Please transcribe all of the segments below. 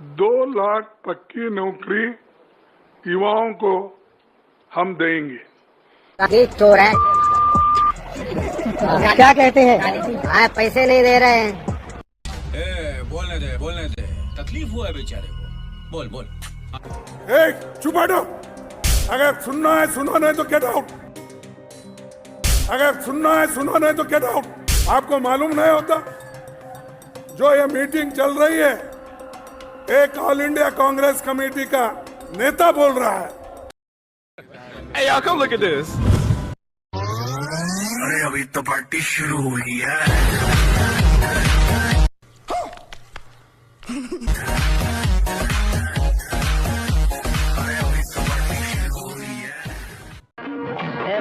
2 लाख पक्की नौकरी युवाओं को हम देंगे। चोर है क्या कहते हैं, पैसे नहीं दे रहे हैं। बोलने दे, तकलीफ हुआ है बेचारे को। बोल। चुप बैठो। अगर सुनना है सुनो, नहीं तो गेट आउट। अगर सुनना है सुनो, नहीं तो गेट आउट। आपको मालूम नहीं होता जो ये मीटिंग चल रही है, एक ऑल इंडिया कांग्रेस कमेटी का नेता बोल रहा है। Hey, y'all, come look at this. अरे अभी तो पार्टी शुरू हुई है।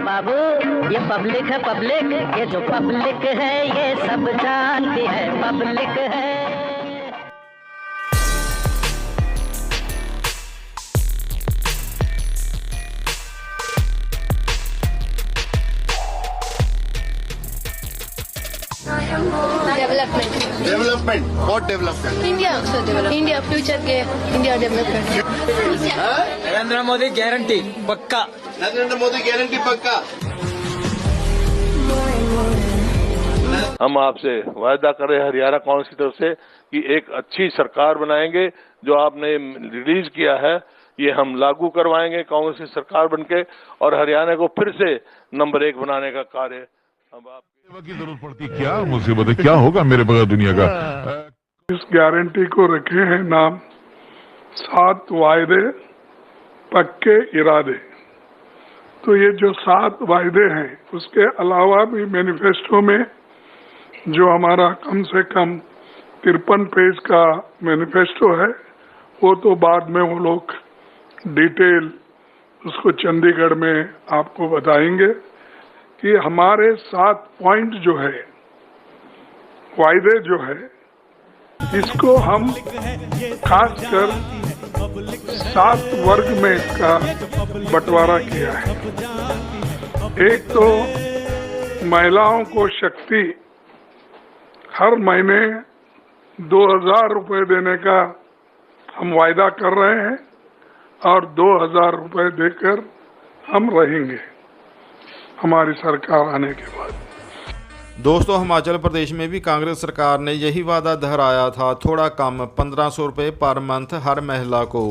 बाबू ये पब्लिक है, पब्लिक, ये जो पब्लिक है ये सब जानती है, पब्लिक है। Development what development? India future के India development. Narendra Modi guarantee पक्का। नरेंद्र मोदी गारंटी पक्का। हम आपसे वायदा कर रहे हैं हरियाणा कांग्रेस की तरफ से कि एक अच्छी सरकार बनाएंगे। जो आपने रिलीज किया है ये हम लागू करवाएंगे कांग्रेस की सरकार बनके, और हरियाणा को फिर से नंबर 1 बनाने का कार्य हम आपकी जरूरत पड़ती। क्या मुसीबत है, क्या होगा मेरे बगैर दुनिया का। इस गारंटी को रखे हैं नाम 7 वायदे पक्के इरादे। तो ये जो 7 वायदे हैं, उसके अलावा भी मैनिफेस्टो में जो हमारा कम से कम 53 पेज का मैनिफेस्टो है, वो तो बाद में वो लोग डिटेल उसको चंडीगढ़ में आपको बताएंगे कि हमारे 7 पॉइंट जो है, वायदे जो है, इसको हम खासकर 7 वर्ग में इसका बंटवारा किया है। एक तो महिलाओं को शक्ति हर महीने 2000 रुपए देने का हम वायदा कर रहे हैं, और 2000 रुपए देकर हम रहेंगे हमारी सरकार आने के बाद। दोस्तों, हिमाचल प्रदेश में भी कांग्रेस सरकार ने यही वादा दोहराया था, थोड़ा कम 1500 रुपये पर मंथ हर महिला को।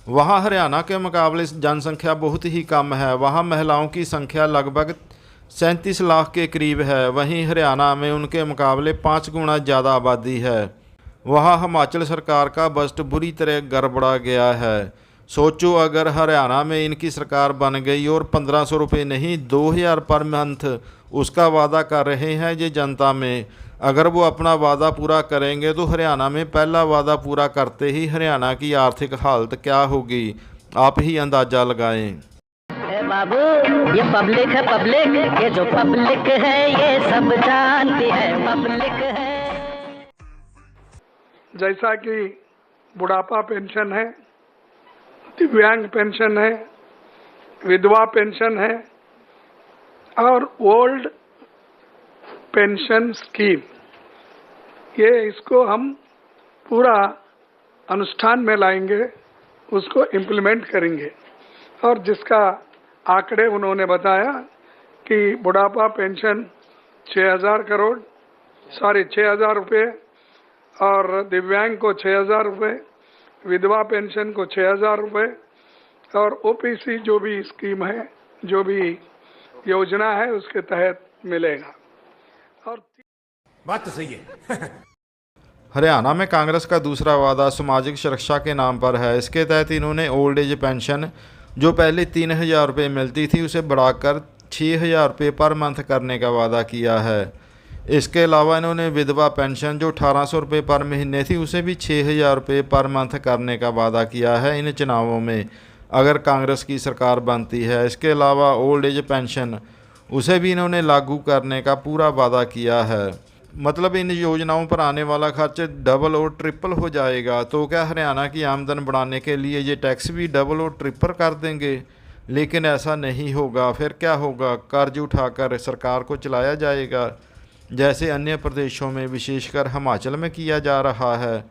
वहाँ हरियाणा के मुकाबले जनसंख्या बहुत ही कम है। वहाँ महिलाओं की संख्या लगभग 37 लाख के करीब है। वहीं हरियाणा में उनके मुकाबले 5 गुना ज़्यादा आबादी है। वहाँ हिमाचल सरकार का बजट बुरी तरह गड़बड़ा गया है। सोचो, अगर हरियाणा में इनकी सरकार बन गई और 1500 रुपये नहीं 2000 पर मंथ उसका वादा कर रहे हैं ये जनता में, अगर वो अपना वादा पूरा करेंगे तो हरियाणा में पहला वादा पूरा करते ही हरियाणा की आर्थिक हालत क्या होगी, आप ही अंदाज़ा लगाएं। बाबू ये पब्लिक है, पब्लिक, ये जो पब्लिक है ये सब जानती है, पब्लिक है। जैसा कि बुढ़ापा पेंशन है, दिव्यांग पेंशन है, विधवा पेंशन है, और ओल्ड पेंशन स्कीम, ये इसको हम पूरा अनुष्ठान में लाएंगे, उसको इम्प्लीमेंट करेंगे। और जिसका आंकड़े उन्होंने बताया कि बुढ़ापा पेंशन 6,000 रुपये, और दिव्यांग को 6,000 रुपये, विधवा पेंशन को 6,000 रुपये, और ओपीसी जो भी स्कीम है, जो भी योजना है, उसके तहत मिलेगा। और बात तो सही है। हरियाणा में कांग्रेस का दूसरा वादा सामाजिक सुरक्षा के नाम पर है। इसके तहत इन्होंने ओल्ड एज पेंशन जो पहले 3,000 रुपये मिलती थी उसे बढ़ाकर 6,000 रुपये पर मंथ करने का वादा किया है। इसके अलावा इन्होंने विधवा पेंशन जो 1,800 रुपये पर महीने थी उसे भी 6,000 रुपये पर मंथ करने का वादा किया है इन चुनावों में, अगर कांग्रेस की सरकार बनती है। इसके अलावा ओल्ड एज पेंशन उसे भी इन्होंने लागू करने का पूरा वादा किया है। मतलब इन योजनाओं पर आने वाला खर्च डबल और ट्रिपल हो जाएगा। तो क्या हरियाणा की आमदन बढ़ाने के लिए ये टैक्स भी डबल और ट्रिपल कर देंगे? लेकिन ऐसा नहीं होगा। फिर क्या होगा? कर्ज उठाकर सरकार को चलाया जाएगा, जैसे अन्य प्रदेशों में विशेषकर हिमाचल में किया जा रहा है।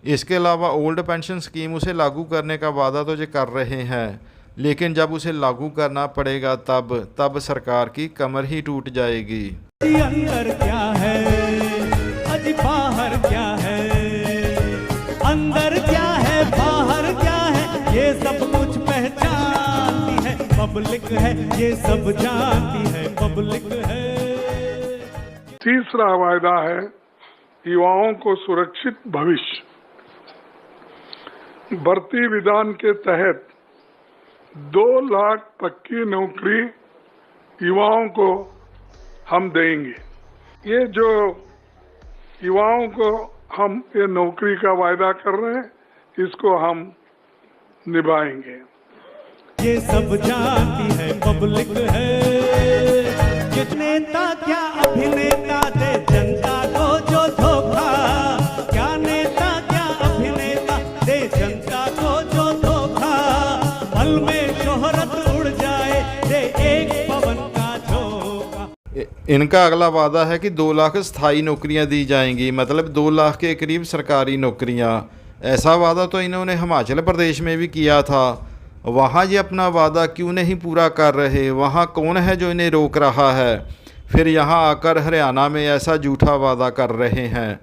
इसके अलावा ओल्ड पेंशन स्कीम उसे लागू करने का वादा तो जो कर रहे हैं, लेकिन जब उसे लागू करना पड़ेगा तब सरकार की कमर ही टूट जाएगी। अंदर क्या है अजी बाहर क्या है, अंदर क्या है बाहर क्या है, ये सब कुछ पहचानती है पब्लिक है, ये सब जानती है पब्लिक है। तीसरा वायदा है युवाओं को सुरक्षित भविष्य। भर्ती विधान के तहत 2 लाख पक्की नौकरी युवाओं को हम देंगे। ये जो युवाओं को हम ये नौकरी का वायदा कर रहे हैं, इसको हम निभाएंगे। ये सब जानती है पब्लिक है, ये नेता क्या अभिनेता दे जनता को जो धोखा, क्या नेता क्या अभिनेता दे जनता को जो धोखा, पल में शोहरत उड़ जाए दे एक पवन का झोंका। इनका अगला वादा है कि 2 लाख स्थायी नौकरियां दी जाएंगी, मतलब 2 लाख के करीब सरकारी नौकरियां। ऐसा वादा तो इन्होंने हिमाचल प्रदेश में भी किया था। वहाँ ये अपना वादा क्यों नहीं पूरा कर रहे? वहाँ कौन है जो इन्हें रोक रहा है? फिर यहाँ आकर हरियाणा में ऐसा झूठा वादा कर रहे हैं।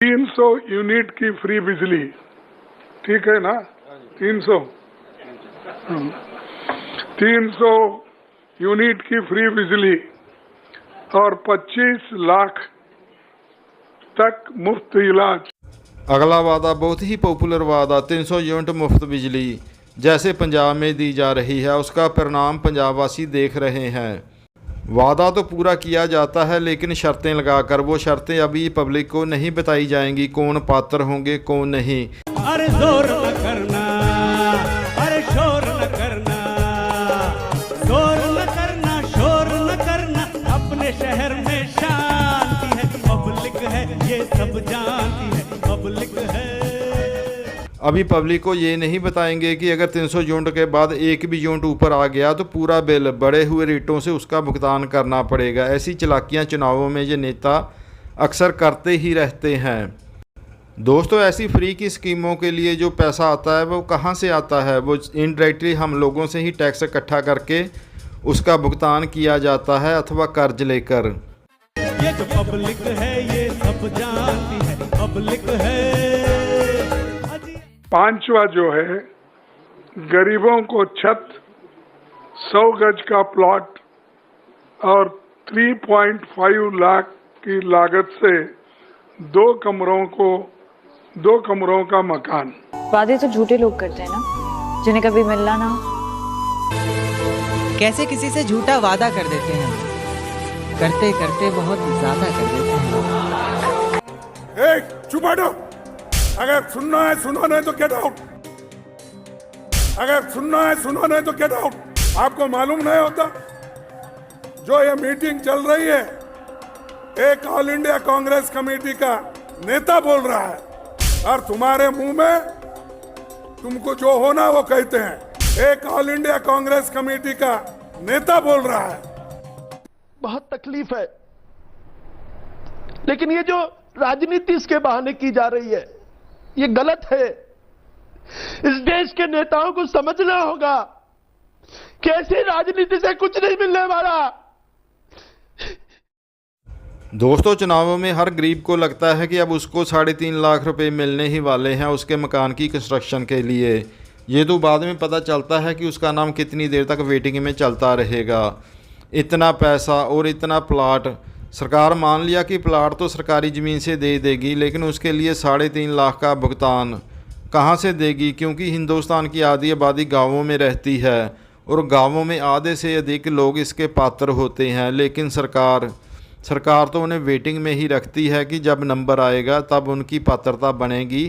300 यूनिट की फ्री बिजली, ठीक है ना? 300 यूनिट की फ्री बिजली और 25 लाख तक मुफ्त इलाज। अगला वादा बहुत ही पॉपुलर वादा 300 यूनिट मुफ्त बिजली जैसे पंजाब में दी जा रही है, उसका परिणाम पंजाब वासी देख रहे हैं। वादा तो पूरा किया जाता है लेकिन शर्तें लगाकर। वो शर्तें अभी पब्लिक को नहीं बताई जाएंगी, कौन पात्र होंगे कौन नहीं। अरे जोर न करना, अरे शोर न करना, जोर न करना शोर न करना, अपने शहर में शांति है पब्लिक है, ये सब जानती है पब्लिक है। अभी पब्लिक को ये नहीं बताएंगे कि अगर 300 यूनिट के बाद एक भी यूनिट ऊपर आ गया तो पूरा बिल बढ़े हुए रेटों से उसका भुगतान करना पड़ेगा। ऐसी चालाकियां चुनावों में ये नेता अक्सर करते ही रहते हैं। दोस्तों, ऐसी फ्री की स्कीमों के लिए जो पैसा आता है वो कहाँ से आता है? वो इनडायरेक्टली हम लोगों से ही टैक्स इकट्ठा करके उसका भुगतान किया जाता है अथवा कर्ज लेकर। ये जो पब्लिक है ये सब जानती है पब्लिक है। 5वां जो है गरीबों को छत, 100 गज का प्लॉट और 3.5 लाख की लागत से 2 कमरों का मकान। वादे तो झूठे लोग करते हैं ना, जिन्हें कभी मिलना ना। कैसे किसी से झूठा वादा कर देते हैं, करते करते बहुत ज्यादा कर देते हैं। चुप हटो। अगर सुनना है सुनो, नहीं तो गेट आउट। अगर सुनना है सुनो, नहीं तो गेट आउट। आपको मालूम नहीं होता जो ये मीटिंग चल रही है, एक ऑल इंडिया कांग्रेस कमेटी का नेता बोल रहा है और तुम्हारे मुंह में तुमको जो होना वो कहते हैं। एक ऑल इंडिया कांग्रेस कमेटी का नेता बोल रहा है। बहुत तकलीफ है, लेकिन ये जो राजनीति इसके बहाने की जा रही है ये गलत है। इस देश के नेताओं को समझना होगा कि ऐसी राजनीति से कुछ नहीं मिलने वाला। दोस्तों, चुनावों में हर गरीब को लगता है कि अब उसको 3.5 लाख रुपए मिलने ही वाले हैं उसके मकान की कंस्ट्रक्शन के लिए। ये तो बाद में पता चलता है कि उसका नाम कितनी देर तक वेटिंग में चलता रहेगा। इतना पैसा और इतना प्लाट, सरकार मान लिया कि प्लाट तो सरकारी ज़मीन से दे देगी, लेकिन उसके लिए 3.5 लाख का भुगतान कहाँ से देगी? क्योंकि हिंदुस्तान की आधी आबादी गाँवों में रहती है और गाँवों में आधे से अधिक लोग इसके पात्र होते हैं। लेकिन सरकार तो उन्हें वेटिंग में ही रखती है कि जब नंबर आएगा तब उनकी पात्रता बनेगी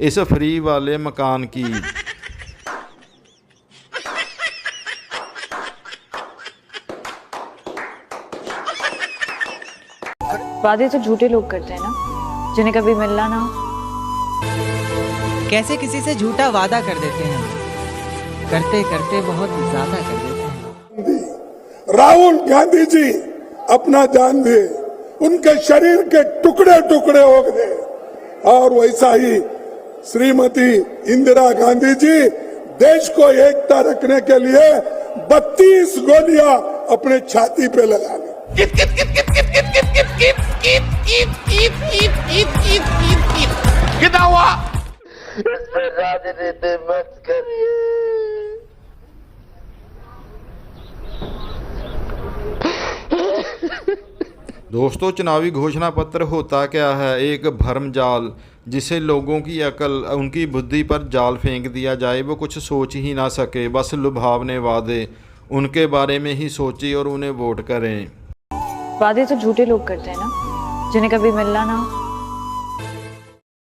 इस फ्री वाले मकान की। वादे तो झूठे लोग करते हैं ना, जिन्हें कभी मिलना ना। कैसे किसी से झूठा वादा कर देते हैं, करते करते बहुत ज्यादा कर देते हैं। राहुल गांधी जी अपना जान दिए, उनके शरीर के टुकड़े टुकड़े हो गए। और वैसा ही श्रीमती इंदिरा गांधी जी देश को एकता रखने के लिए 32 गोलियां अपने छाती पे लगा ली। कितना हुआ? इसमें राजनीति मत करिए। दोस्तों, चुनावी घोषणा पत्र होता क्या है? एक भरमजाल जिसे लोगों की अकल, उनकी बुद्धि पर जाल फेंक दिया जाए, वो कुछ सोच ही ना सके, बस लुभावने वादे उनके बारे में ही सोचिए और उन्हें वोट करें। वादे तो झूठे लोग करते हैं ना, जिन्हें कभी मिलना ना हो।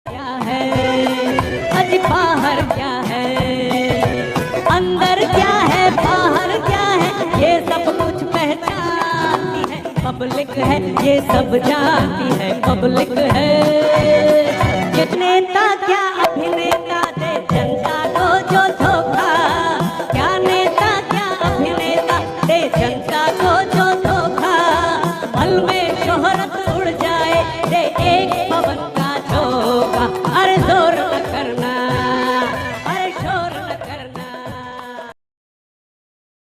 क्या है अजी बाहर क्या है, अंदर क्या है बाहर क्या है, ये सब कुछ पहचानती है पब्लिक है, ये सब जानती है पब्लिक है। ये नेता क्या अभिनेता